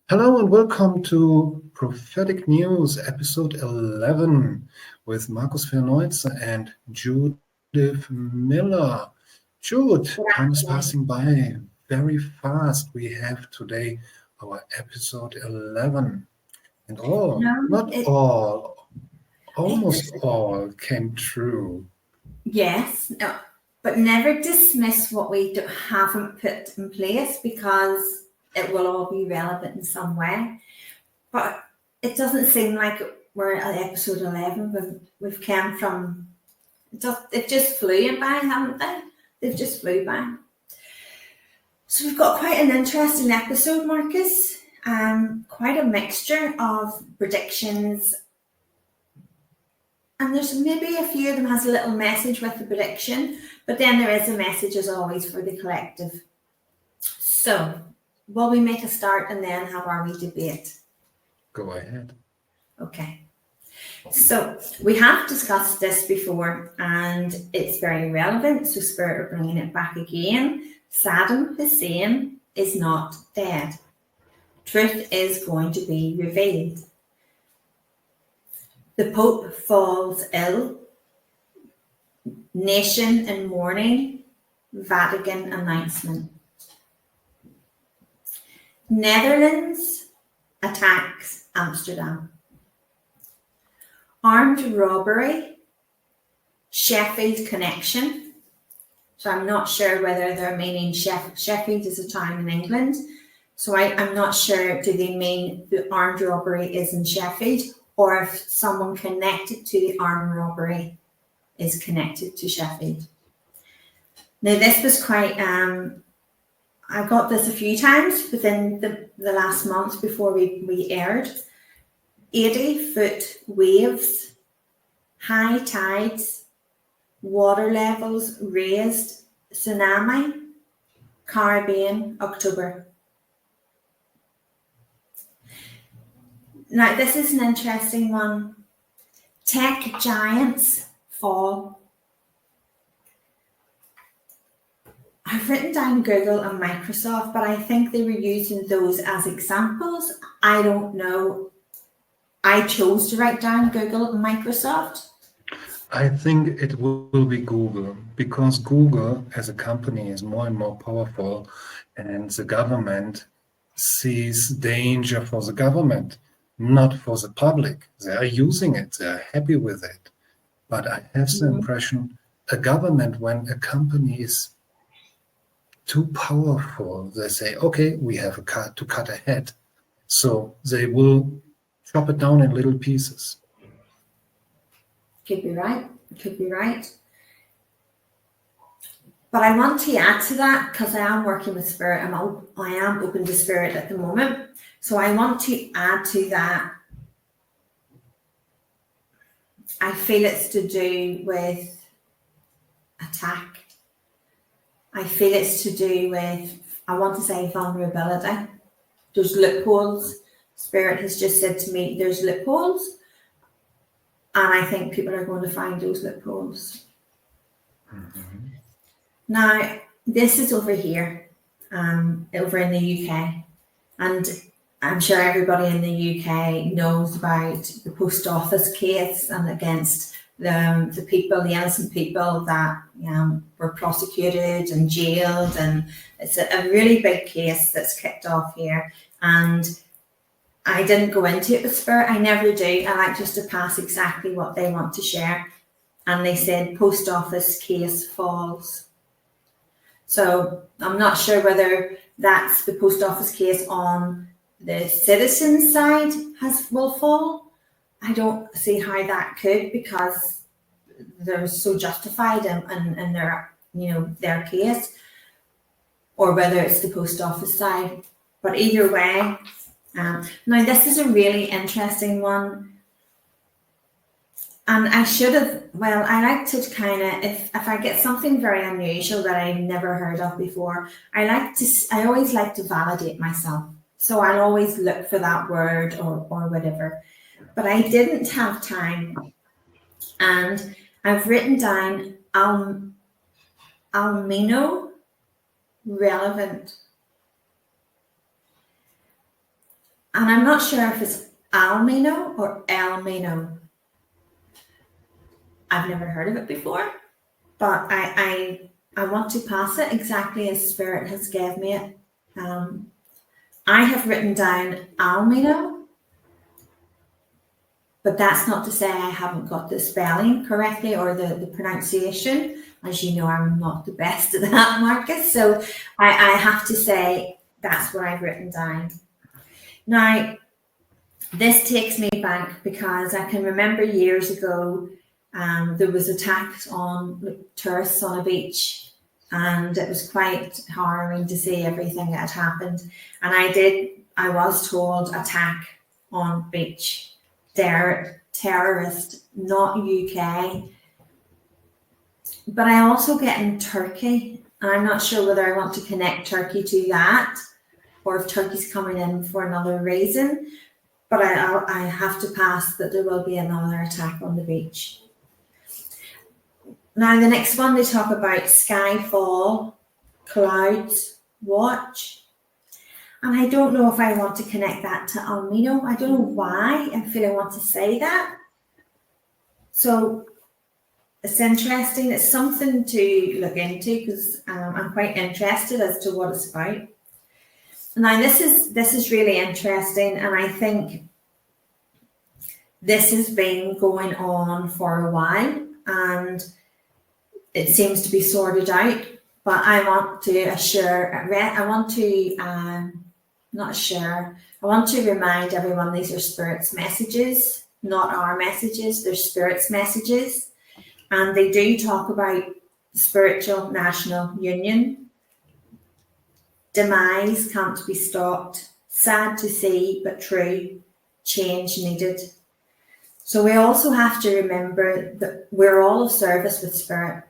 Hello and welcome to Prophetic News, episode 11, with Markus Verneutze and Judith Miller. Jude, time is passing by very fast. We have today our episode 11. And No, not all, almost it's all came true. yes, no, but never dismiss what we haven't put in place because it will all be relevant in some way. But it doesn't seem like we're at episode 11 when we've come from. They've just flew by, haven't they? They've just flew by. So we've got quite an interesting episode, Marcus. Quite a mixture of predictions. And there's maybe a few of them has a little message with the prediction, but then there is a message as always for the collective. So, will we make a start and then have our wee debate? Go ahead. Okay. So, we have discussed this before and it's very relevant. So, Spirit are bringing it back again. Saddam Hussein is not dead. Truth is going to be revealed. The Pope falls ill. Nation in mourning. Vatican announcement. Netherlands attacks Amsterdam. Armed robbery. Sheffield connection. So I'm not sure whether they're meaning Sheffield is a town in England. So I'm not sure, do they mean the armed robbery is in Sheffield, or if someone connected to the armed robbery is connected to Sheffield. Now this was quite, I got this a few times within the last month before we aired. 80-foot waves, high tides, water levels raised, tsunami, Caribbean, October. Now, this is an interesting one. Tech giants fall. I've written down Google and Microsoft, but I think they were using those as examples. I don't know. I chose to write down Google and Microsoft. I think it will be Google because Google as a company is more and more powerful, and the government sees danger for the government, not for the public. They are using it, they are happy with it. But I have the impression a government, when a company is too powerful, they say, okay, we have to cut ahead. So they will chop it down in little pieces. Could be right. Could be right. But I want to add to that because I am working with spirit. I am open to spirit at the moment. So I want to add to that. I feel it's to do with attack. I feel it's to do with, I want to say vulnerability. There's loopholes. Spirit has just said to me, there's loopholes. And I think people are going to find those loopholes. Mm-hmm. Now, this is over here, over in the UK. And I'm sure everybody in the UK knows about the post office case and against the people, the innocent people that were prosecuted and jailed. And it's a really big case that's kicked off here. And I didn't go into it with spirit. I never do. I like just to pass exactly what they want to share. And they said post office case falls. So I'm not sure whether that's the post office case on the citizen side will fall. I don't see how that could, because they're so justified in their case, or whether it's the post office side. But either way, now this is a really interesting one. And I should have, I like to kind of, if I get something very unusual that I've never heard of before, I always like to validate myself. So I'll always look for that word or whatever. But I didn't have time. And I've written down almino, relevant. And I'm not sure if it's Almino or Elmino. I've never heard of it before, but I want to pass it exactly as Spirit has gave me it. I have written down Almino, but that's not to say I haven't got the spelling correctly or the pronunciation. As you know, I'm not the best at that, Marcus. So I have to say that's what I've written down. Now, this takes me back because I can remember years ago, there was attacks on tourists on a beach, and it was quite harrowing to see everything that had happened. And I was told attack on beach. Terrorist, not UK. But I also get in Turkey, and I'm not sure whether I want to connect Turkey to that or if Turkey's coming in for another reason. But I have to pass that there will be another attack on the beach. Now, the next one, they talk about sky fall, clouds, watch. And I don't know if I want to connect that to Almino. I don't know why I feel I want to say that. So it's interesting. It's something to look into because I'm quite interested as to what it's about. Now, this is really interesting, and I think this has been going on for a while, and it seems to be sorted out. But I want to remind everyone these are Spirit's messages, not our messages. They're Spirit's messages, and they do talk about spiritual national union. Demise can't be stopped. Sad to see, but true. Change needed. So we also have to remember that we're all of service with Spirit.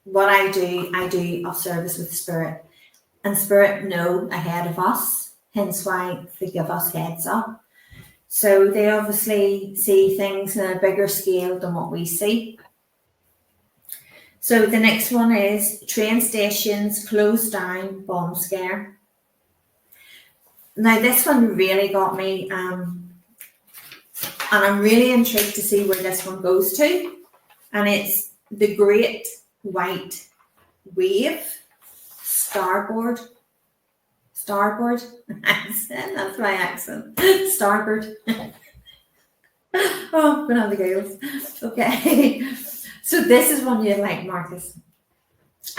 What I do of service with Spirit. And Spirit know ahead of us, hence why they give us heads up. So they obviously see things on a bigger scale than what we see. So the next one is train stations closed down, bomb scare. Now this one really got me, and I'm really intrigued to see where this one goes to. And it's the Great White Wave, starboard accent, that's my accent, starboard. Oh, we're on the gales. Okay. So this is one you like, Marcus.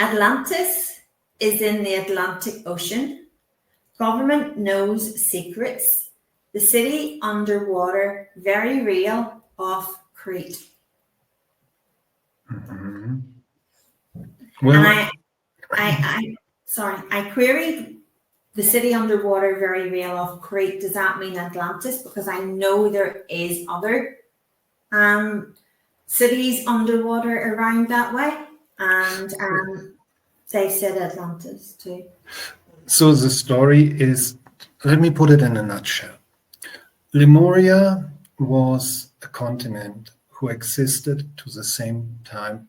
Atlantis is in the Atlantic Ocean. Government knows secrets. The city underwater, very real, off Crete. Mm-hmm. Well, And I queried the city underwater, very real, off Crete. Does that mean Atlantis? Because I know there is other cities underwater around that way, and they said Atlantis too. So the story is, let me put it in a nutshell. Lemuria was a continent who existed to the same time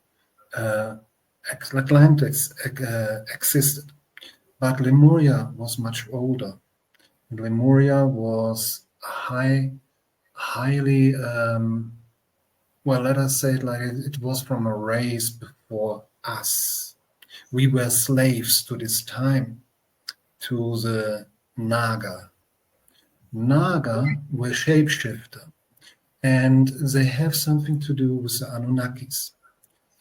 Atlantis existed. But Lemuria was much older. Lemuria was highly, well, let us say it like it was from a race before us. We were slaves to this time, to the Naga. Naga were shapeshifter, and they have something to do with the Anunnakis.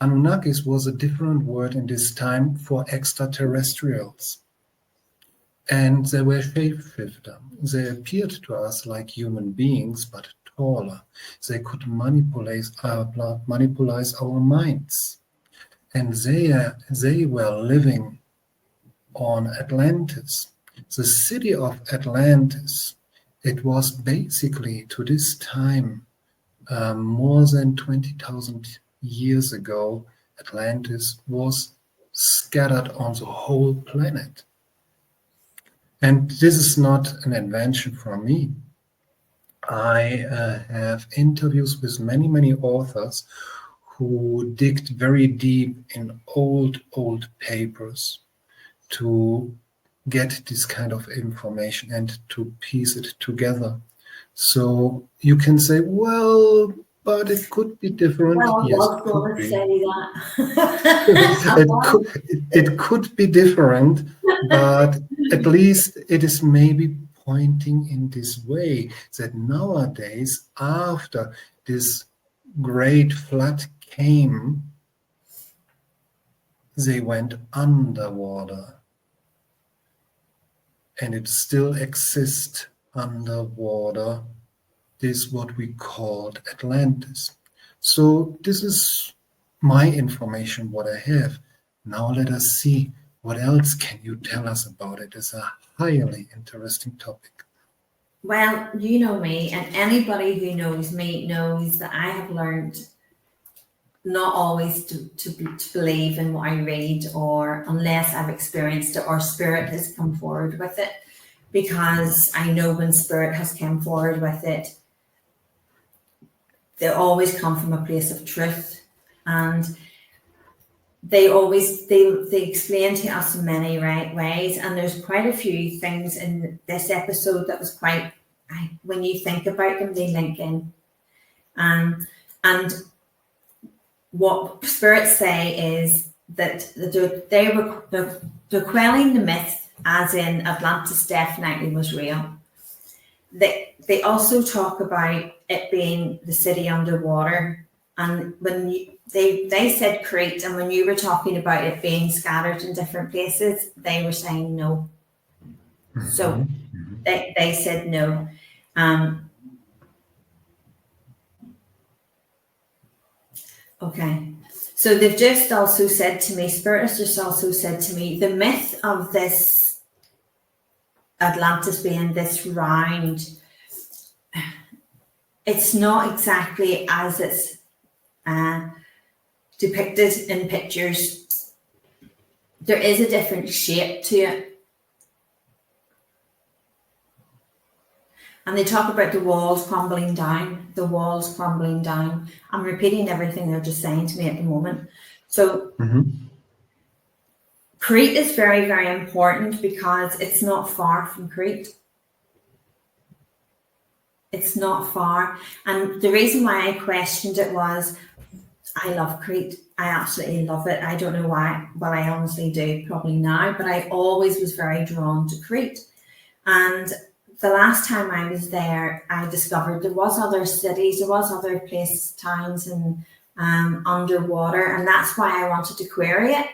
Anunnakis was a different word in this time for extraterrestrials. And they were shapeshifter. They appeared to us like human beings, but taller. They could manipulate our minds. And they were living on Atlantis. The city of Atlantis, it was basically to this time, more than 20,000 years ago, Atlantis was scattered on the whole planet. And this is not an invention from me. I have interviews with many authors who digged very deep in old papers to get this kind of information and to piece it together. So you can say, well, but it could be different. Well, I Yes, was it going could to be. say that. I was. It could be different, but at least it is maybe pointing in this way that nowadays, after this great flood came, they went underwater, and it still exists underwater. This what we called Atlantis. So this is my information, what I have. Now let us see what else can you tell us about it. It's a highly interesting topic. Well, you know me, and anybody who knows me knows that I have learned not always to believe in what I read, or unless I've experienced it or spirit has come forward with it, because I know when spirit has come forward with it, they always come from a place of truth, and they always they explain to us in many right ways. And there's quite a few things in this episode that was quite, when you think about them, they link in. And what spirits say is that they're quelling the myth, as in Atlantis definitely was real. They also talk about it being the city underwater, and when they said Crete, and when you were talking about it being scattered in different places, they were saying no. So they said no. Okay. So they've just also said to me, Spirit has just also said to me, the myth of this Atlantis being this round, it's not exactly as it's depicted in pictures. There is a different shape to it. And they talk about the walls crumbling down, the walls crumbling down. I'm repeating everything they're just saying to me at the moment. So Crete is very, very important because it's not far from Crete. It's not far. And the reason why I questioned it was I love Crete. I absolutely love it. I don't know why. Well, I honestly do, probably now, but I always was very drawn to Crete. And the last time I was there, I discovered there was other cities, there was other places, towns, and underwater, and that's why I wanted to query it,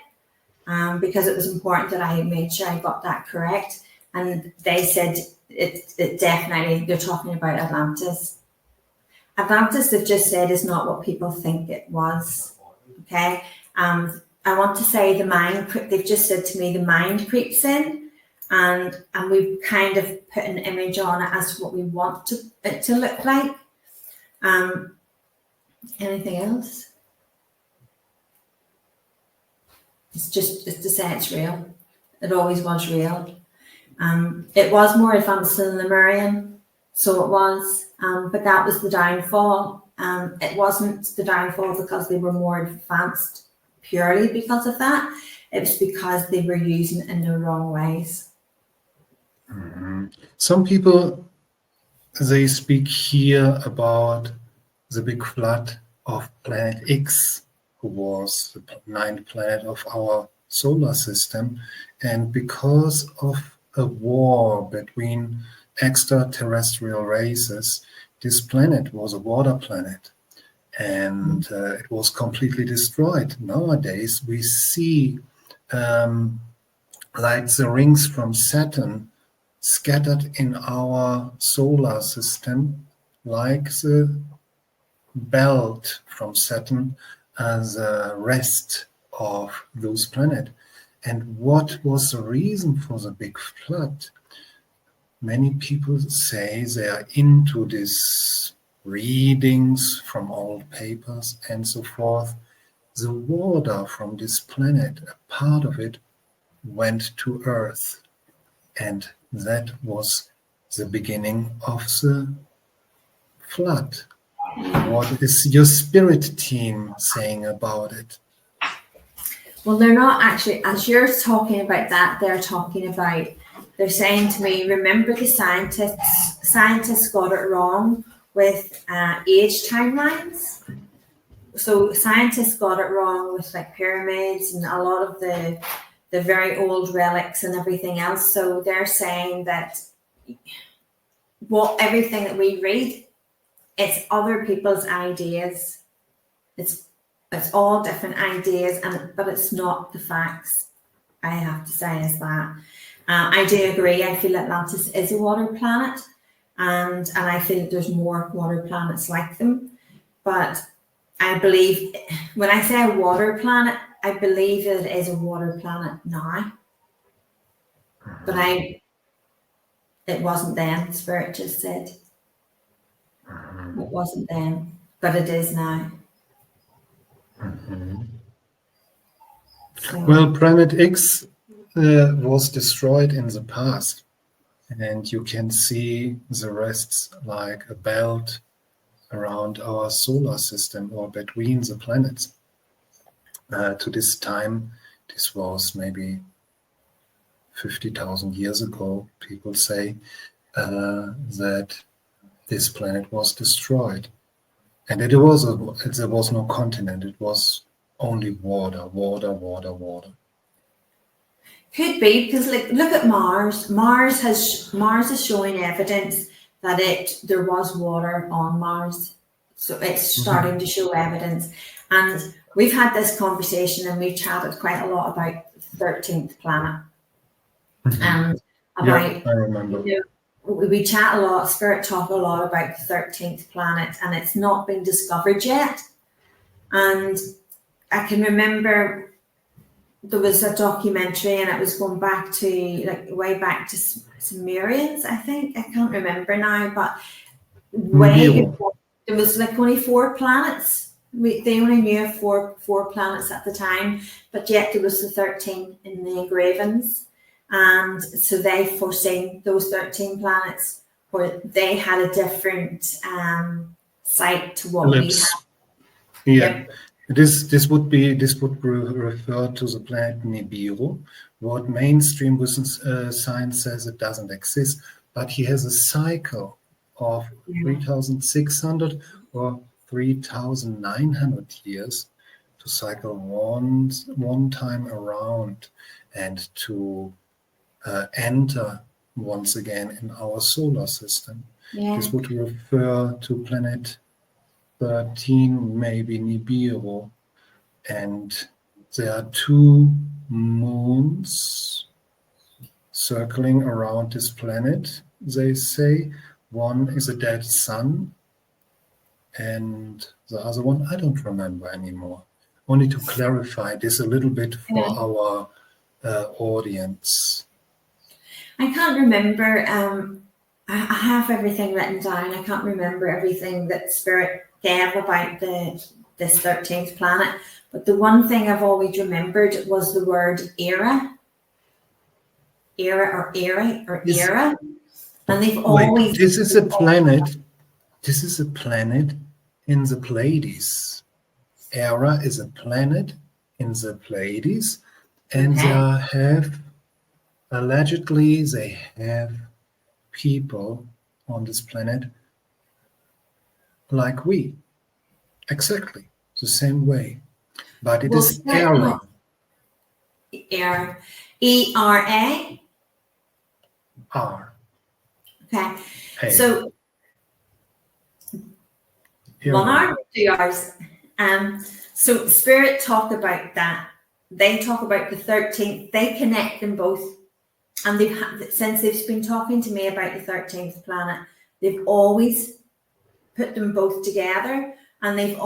because it was important that I made sure I got that correct. And they said it definitely, they're talking about Atlantis. Atlantis, they've just said, is not what people think it was. Okay, I want to say the mind. They've just said to me the mind creeps in. And we've kind of put an image on it as to what we want it to look like. Anything else? It's to say it's real. It always was real. It was more advanced than Lemurian, so it was. But that was the downfall. It wasn't the downfall because they were more advanced purely because of that. It was because they were using it in the wrong ways. Some people, they speak here about the big flood of planet X, who was the ninth planet of our solar system. And because of a war between extraterrestrial races, this planet was a water planet, and it was completely destroyed. Nowadays, we see like the rings from Saturn scattered in our solar system, like the belt from Saturn as a rest of those planets. And what was the reason for the big flood? Many people say they are into these readings from old papers and so forth. The water from this planet, a part of it, went to Earth. And that was the beginning of the flood. What is your spirit team saying about it? Well, they're not actually, as you're talking about that, they're saying to me, remember the scientists got it wrong with age timelines. So scientists got it wrong with like pyramids and a lot of the very old relics and everything else. So they're saying that everything that we read, it's other people's ideas. It's all different ideas, but it's not the facts. I have to say is that I do agree. I feel Atlantis is a water planet, and I feel that there's more water planets like them. But I believe when I say a water planet, I believe that it is a water planet now. But it wasn't then. Spirit just said it wasn't then, but it is now. So, Well, Planet X was destroyed in the past, and you can see the rests like a belt around our solar system or between the planets. To this time, this was maybe 50,000 years ago, people say that this planet was destroyed. And there was no continent, it was only water. could be because look at Mars. Mars is showing evidence that there was water on Mars. So it's starting to show evidence. And we've had this conversation and we've chatted quite a lot about the 13th planet. And about, I remember. We chat a lot, Spirit talk a lot about the 13th planet, and it's not been discovered yet. And I can remember there was a documentary and it was going back to way back to Sumerians, I think. I can't remember now, but there was only 4 planets. They only knew of four planets at the time, but yet there was the 13 in the engravings. And so they foreseen those 13 planets, or they had a different site to what we have. Yeah, this would refer to the planet Nibiru. What mainstream science says it doesn't exist, but he has a cycle of 3,600 or 3,900 years to cycle one time around and to enter once again in our solar system. This would refer to planet 13, maybe Nibiru, and there are 2 moons circling around this planet, they say. One is a dead sun, and the other one I don't remember anymore. Only to clarify this a little bit for our audience. I can't remember. I have everything written down. I can't remember everything that Spirit gave about this 13th planet. But the one thing I've always remembered was the word era. Era. And they've always... This is a planet in the Pleiades. Era is a planet in the Pleiades, and allegedly they have people on this planet like we, exactly the same way, but it is era. Era. E-R-A? R. Okay. A. So one R, 2 R's. So Spirit talk about that. They talk about the 13th. They connect them both. And since they've been talking to me about the 13th planet, they've always put them both together. And they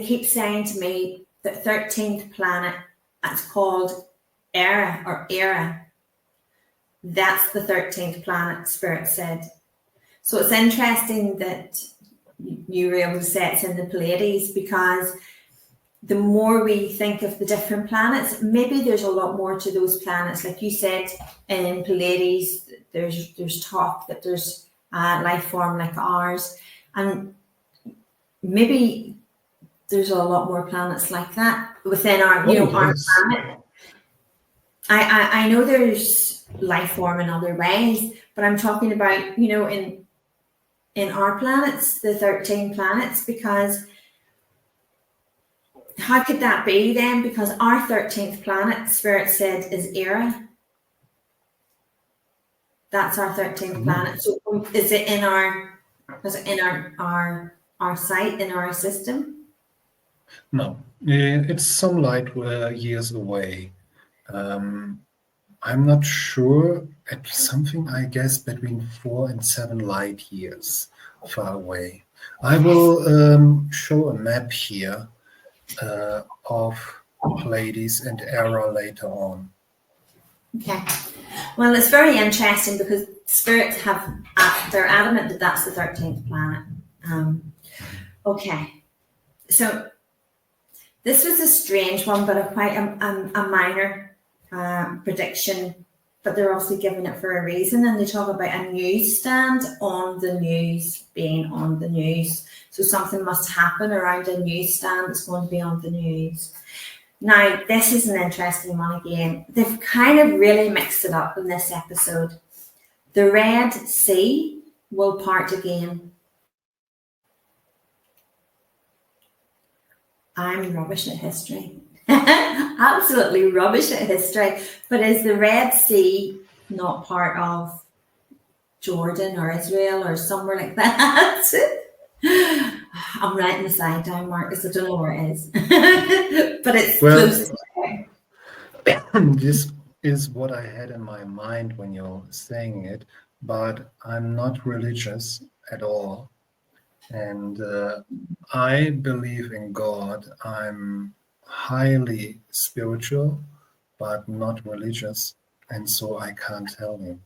keep saying to me that 13th planet, that's called Era or Era. That's the 13th planet, Spirit said. So it's interesting that you were able to say it's in the Pleiades, because the more we think of the different planets, maybe there's a lot more to those planets. Like you said, in Pleiades, there's talk that there's life form like ours, and maybe there's a lot more planets like that within our, our planet. I know there's life form in other ways, but I'm talking about, in our planets, the 13 planets, because how could that be then? Because our 13th planet, Spirit said, is Era. That's our 13th planet. So is it in our site, in our system? No, it's some light years away. I'm not sure. It's something, I guess, between 4 and 7 light years far away. I will show a map here of Pleiades and Era later on. Okay. Well, it's very interesting because spirits they're adamant that that's the 13th planet. Okay. So this was a strange one, but quite a minor prediction, but they're also giving it for a reason. And they talk about a newsstand on the news, being on the news. So something must happen around a newsstand that's going to be on the news. Now, this is an interesting one again. They've kind of really mixed it up in this episode. The Red Sea will part again. I'm rubbish at history. Absolutely rubbish at history. But is the Red Sea not part of Jordan or Israel or somewhere like that? I'm writing the side down, Marcus. I don't know where it is. But it's close. This is what I had in my mind when you're saying it, but I'm not religious at all. And I believe in God. I'm highly spiritual, but not religious. And so I can't tell you.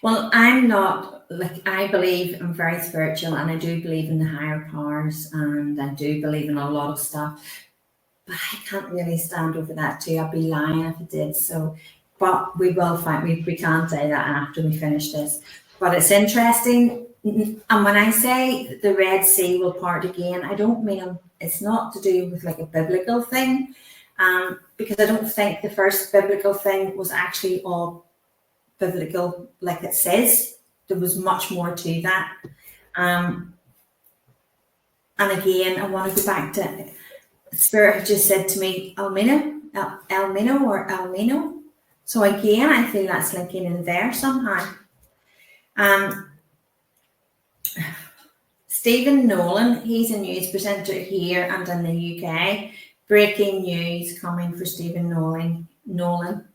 Well, I'm not, I believe I'm very spiritual, and I do believe in the higher powers, and I do believe in a lot of stuff, but I can't really stand over that too. I'd be lying if I did. So, but we will find, we can say that after we finish this. But it's interesting. And when I say the Red Sea will part again, I don't mean it's not to do with like a biblical thing, because I don't think the first biblical thing was actually all biblical, like it says. There was much more to that. And again, I want to go back to Spirit just said to me, Elmino or Elmino. So again, I feel that's linking in there somehow. Stephen Nolan, he's a news presenter here and in the UK. Breaking news coming for Stephen Nolan.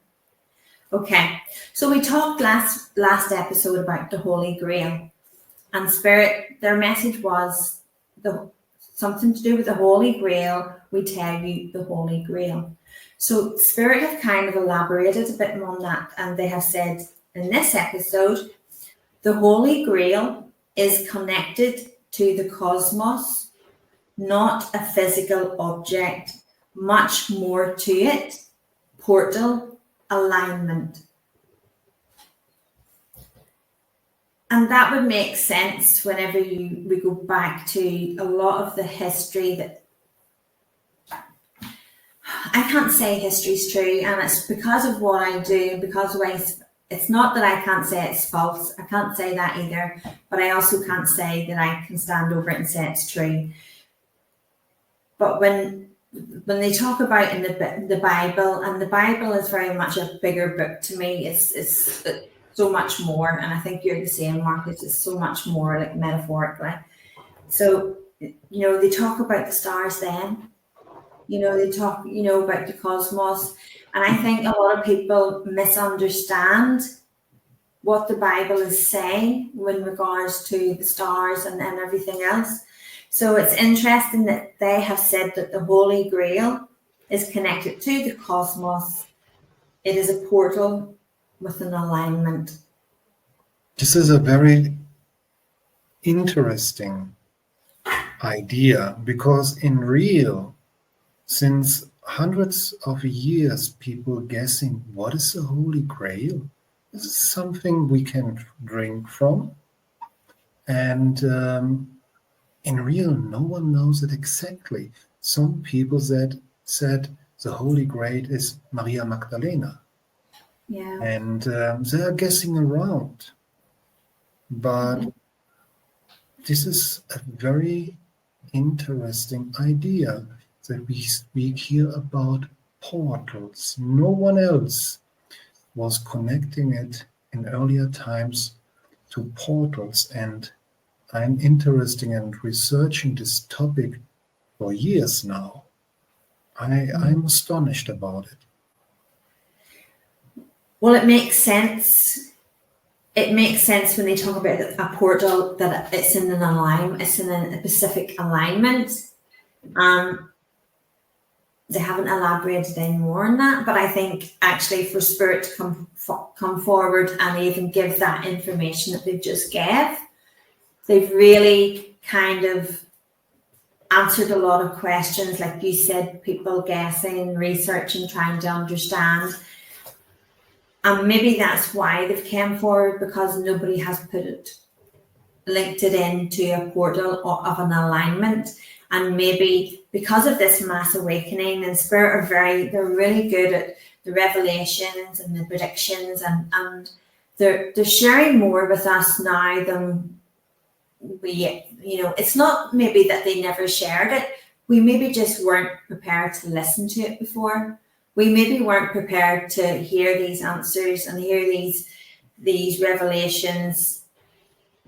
Okay, so we talked last episode about the Holy Grail, and Spirit, their message was something to do with the Holy Grail. We tell you the Holy Grail. So Spirit have kind of elaborated a bit more on that, and they have said in this episode, the Holy Grail is connected to the cosmos, not a physical object, much more to it, portal, alignment. And that would make sense whenever we go back to a lot of the history that I can't say history's true, and it's because of what I do, because it's not that I can't say it's false. I can't say that either, but I also can't say that I can stand over it and say it's true. But when they talk about in the Bible, and the Bible is very much a bigger book to me. It's so much more, and I think you're the same, Marcus. It's so much more, like metaphorically. So they talk about the stars then. They talk about the cosmos, and I think a lot of people misunderstand what the Bible is saying in regards to the stars and everything else. So it's interesting that they have said that the Holy Grail is connected to the cosmos. It is a portal with an alignment. This is a very interesting idea, because in real, since hundreds of years, people guessing what is the Holy Grail? Is it something we can drink from? And in real, no one knows it exactly. Some people said the Holy Grail is Maria Magdalena. Yeah. And they are guessing around. But this is a very interesting idea that we speak here about portals. No one else was connecting it in earlier times to portals, and I'm interested in researching this topic for years now. I'm astonished about it. Well, it makes sense. It makes sense when they talk about a portal that it's in an alignment, it's in a specific alignment. They haven't elaborated any more on that, but I think actually for Spirit to come forward and even give that information that they've just gave, they've really kind of answered a lot of questions, like you said, people guessing, researching, trying to understand. And maybe that's why they've come forward, because nobody has linked it into a portal of an alignment. And maybe because of this mass awakening, and Spirit they're really good at the revelations and the predictions, and they're sharing more with us now than we, it's not maybe that they never shared it. We maybe just weren't prepared to listen to it before. We maybe weren't prepared to hear these answers and hear these revelations,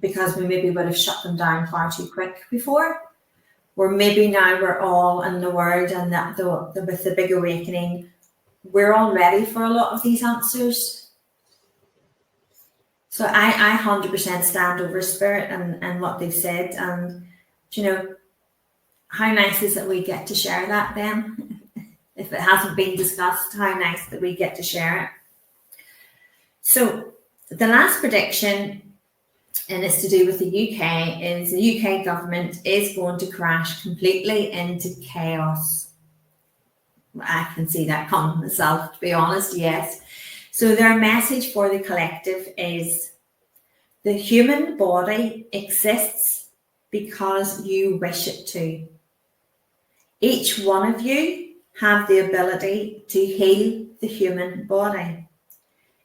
because we maybe would have shut them down far too quick before. Or maybe now we're all in the world, and that with the big awakening, we're all ready for a lot of these answers. So I 100% stand over Spirit and what they've said. And, how nice is that we get to share that then? If it hasn't been discussed, how nice that we get to share it. So the last prediction, and it's to do with the UK, is the UK government is going to crash completely into chaos. I can see that coming myself, to be honest, yes. So their message for the collective is: the human body exists because you wish it to. Each one of you have the ability to heal the human body.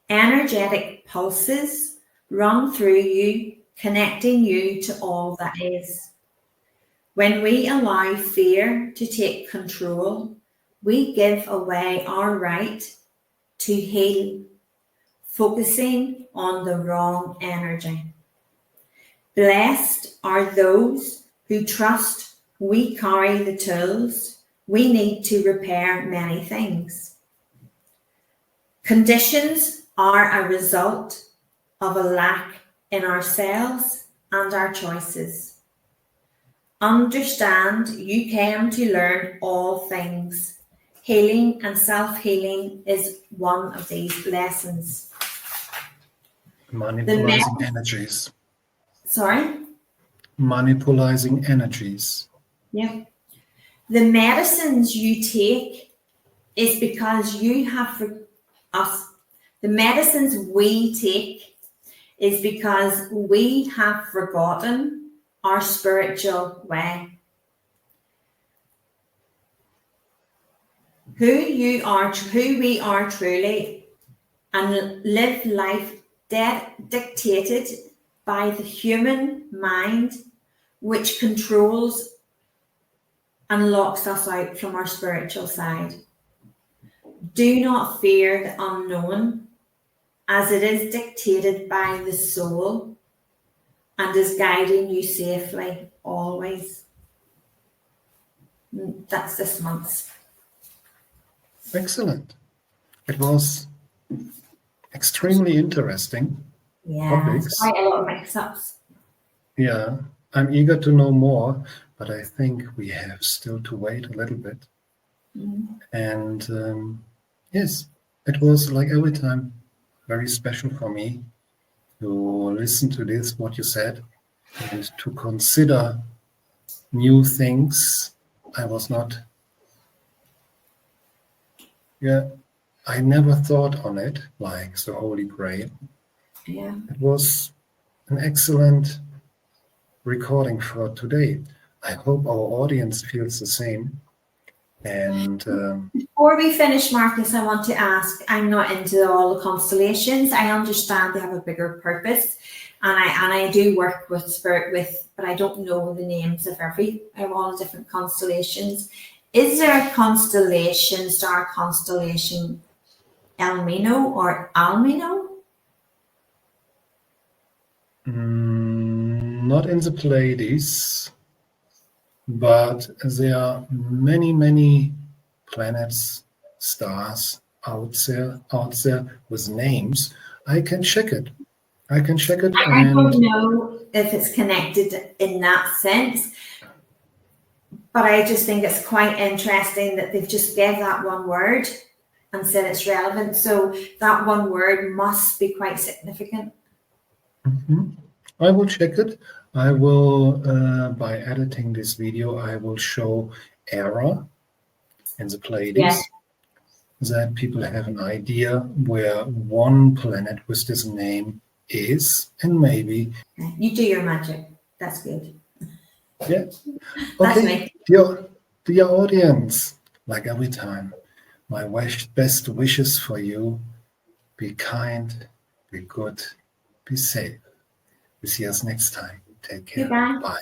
Energetic pulses run through you, connecting you to all that is. When we allow fear to take control, we give away our right to heal, focusing on the wrong energy. Blessed are those who trust we carry the tools we need to repair many things. Conditions are a result of a lack in ourselves and our choices. Understand you came to learn all things. Healing and self-healing is one of these lessons. Manipulating energies. Sorry? Manipulating energies. Yeah. The medicines you take is because you have the medicines we take is because we have forgotten our spiritual way. Who we are truly, and live life dictated by the human mind, which controls and locks us out from our spiritual side. Do not fear the unknown, as it is dictated by the soul and is guiding you safely always. That's this month's. Excellent. It was extremely interesting. Yeah, topics. Quite a lot of mix-ups. Yeah, I'm eager to know more, but I think we have still to wait a little bit. And yes, it was like every time very special for me to listen to this, what you said, and to consider new things. I never thought on it, like the Holy Grail. Yeah. It was an excellent recording for today. I hope our audience feels the same. And Before we finish, Marcus, I want to ask, I'm not into all the constellations. I understand they have a bigger purpose. And I do work with spirit but I don't know the names of all the different constellations. Is there a constellation, star constellation, Elmino or Almino? not in the Pleiades, but there are many, many planets, stars out there with names. I can check it. I don't know if it's connected in that sense, but I just think it's quite interesting that they've just gave that one word and said it's relevant. So that one word must be quite significant. I will check it. I will, by editing this video, I will show error in the Pleiades, that people have an idea where one planet with this name is, and maybe. You do your magic. That's good. Yeah. Okay, dear audience, like every time, my best wishes for you: be kind, be good, be safe. We see us next time. Take care. Goodbye. Bye.